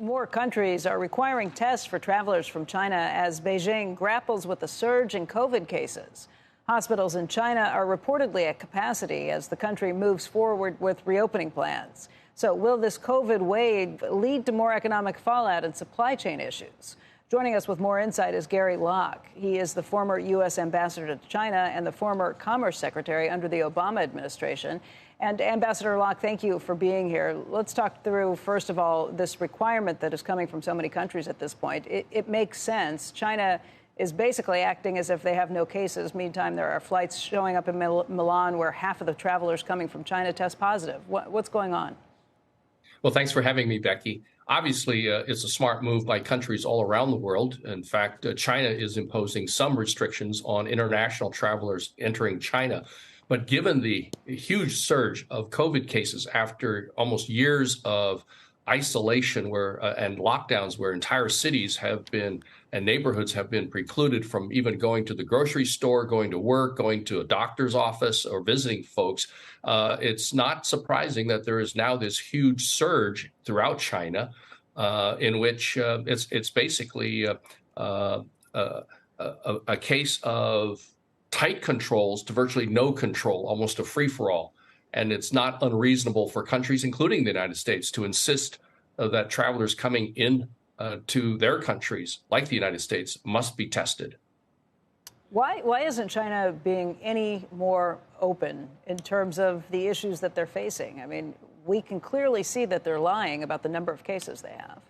More countries are requiring tests for travelers from China as Beijing grapples with a surge in COVID cases. Hospitals in China are reportedly at capacity as the country moves forward with reopening plans. So will this COVID wave lead to more economic fallout and supply chain issues? Joining us with more insight is Gary Locke. He is the former U.S. ambassador to China and the former Commerce Secretary under the Obama administration. And Ambassador Locke, thank you for being here. Let's talk through, first of all, this requirement that is coming from so many countries at this point. It makes sense. China is basically acting as if they have no cases. Meantime, there are flights showing up in Milan where half of the travelers coming from China test positive. What's going on? Well, thanks for having me, Becky. Obviously, it's a smart move by countries all around the world. In fact, China is imposing some restrictions on international travelers entering China. But given the huge surge of COVID cases after almost years of isolation and lockdowns where entire cities have been and neighborhoods have been precluded from even going to the grocery store, going to work, going to a doctor's office or visiting folks, it's not surprising that there is now this huge surge throughout China in which it's basically a case of tight controls to virtually no control, almost a free-for-all. And it's not unreasonable for countries, including the United States, to insist that travelers coming in to their countries, like the United States, must be tested. Why isn't China being any more open in terms of the issues that they're facing? I mean, we can clearly see that they're lying about the number of cases they have.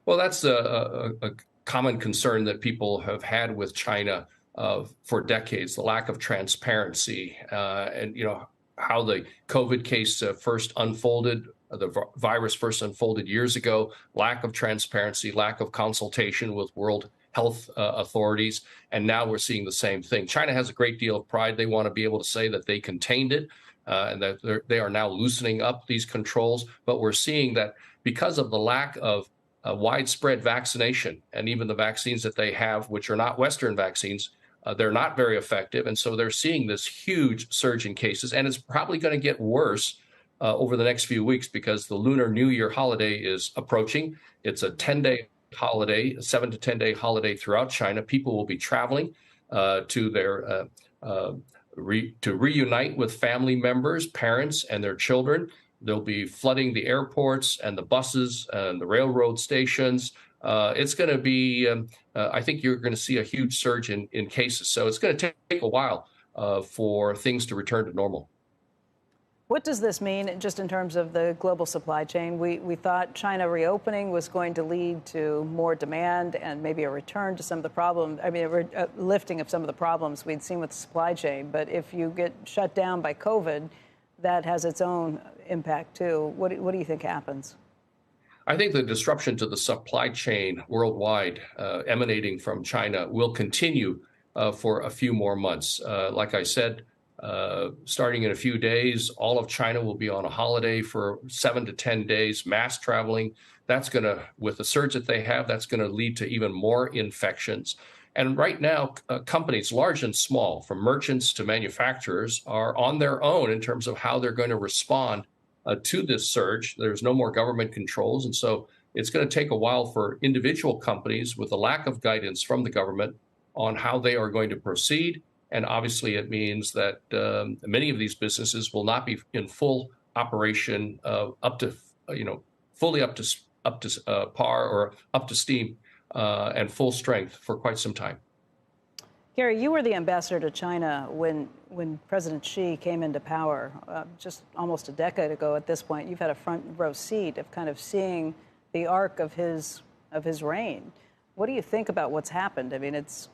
Well, that's a common concern that people have had with China for decades, the lack of transparency and, how the COVID case first unfolded, the virus first unfolded years ago, lack of transparency, lack of consultation with World Health authorities. And now we're seeing the same thing. China has a great deal of pride. They want to be able to say that they contained it and that they are now loosening up these controls. But we're seeing that because of the lack of widespread vaccination and even the vaccines that they have, which are not Western vaccines, they're not very effective. And so they're seeing this huge surge in cases. And it's probably going to get worse over the next few weeks because the Lunar New Year holiday is approaching. It's a 10-day holiday, a 7 to 10-day holiday throughout China. People will be traveling to reunite with family members, parents, and their children. They'll be flooding the airports and the buses and the railroad stations. It's going to be, I think you're going to see a huge surge in cases. So it's going to take a while for things to return to normal. What does this mean just in terms of the global supply chain? We thought China reopening was going to lead to more demand and maybe a return to some of the problems, a lifting of some of the problems we'd seen with the supply chain. But if you get shut down by COVID, that has its own impact, too. What do you think happens? I think the disruption to the supply chain worldwide emanating from China will continue for a few more months. Like I said, starting in a few days, all of China will be on a holiday for 7 to 10 days, mass traveling. That's going to, with the surge that they have, that's going to lead to even more infections. And right now, companies, large and small, from merchants to manufacturers, are on their own in terms of how they're going to respond to this surge. There's no more government controls. And so it's going to take a while for individual companies with a lack of guidance from the government on how they are going to proceed. And obviously, it means that many of these businesses will not be in full operation fully up to par or up to steam and full strength for quite some time. Gary, you were the ambassador to China when President Xi came into power just almost a decade ago at this point. You've had a front row seat of kind of seeing the arc of his reign. What do you think about what's happened? I mean, it's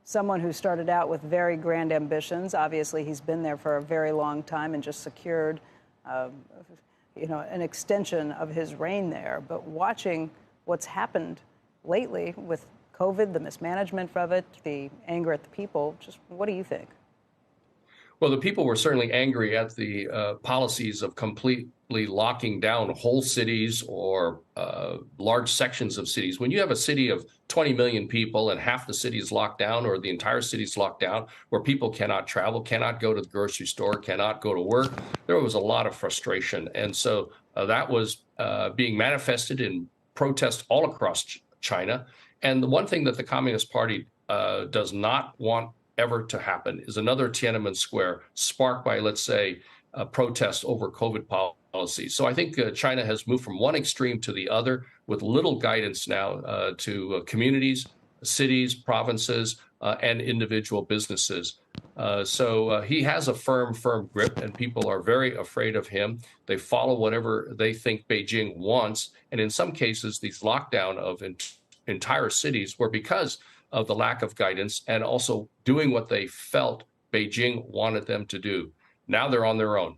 someone who started out with very grand ambitions. Obviously, he's been there for a very long time and just secured, an extension of his reign there. But watching what's happened lately with COVID, the mismanagement of it, the anger at the people, just what do you think? Well, the people were certainly angry at the policies of completely locking down whole cities or large sections of cities. When you have a city of 20 million people and half the city is locked down or the entire city is locked down, where people cannot travel, cannot go to the grocery store, cannot go to work, there was a lot of frustration. And so that was being manifested in protests all across China. And the one thing that the Communist Party does not want ever to happen is another Tiananmen Square sparked by, let's say, a protest over COVID policy. So I think China has moved from one extreme to the other with little guidance now to communities, cities, provinces, and individual businesses. So he has a firm grip, and people are very afraid of him. They follow whatever they think Beijing wants. And in some cases, these lockdown of entire cities were because of the lack of guidance and also doing what they felt Beijing wanted them to do. Now they're on their own.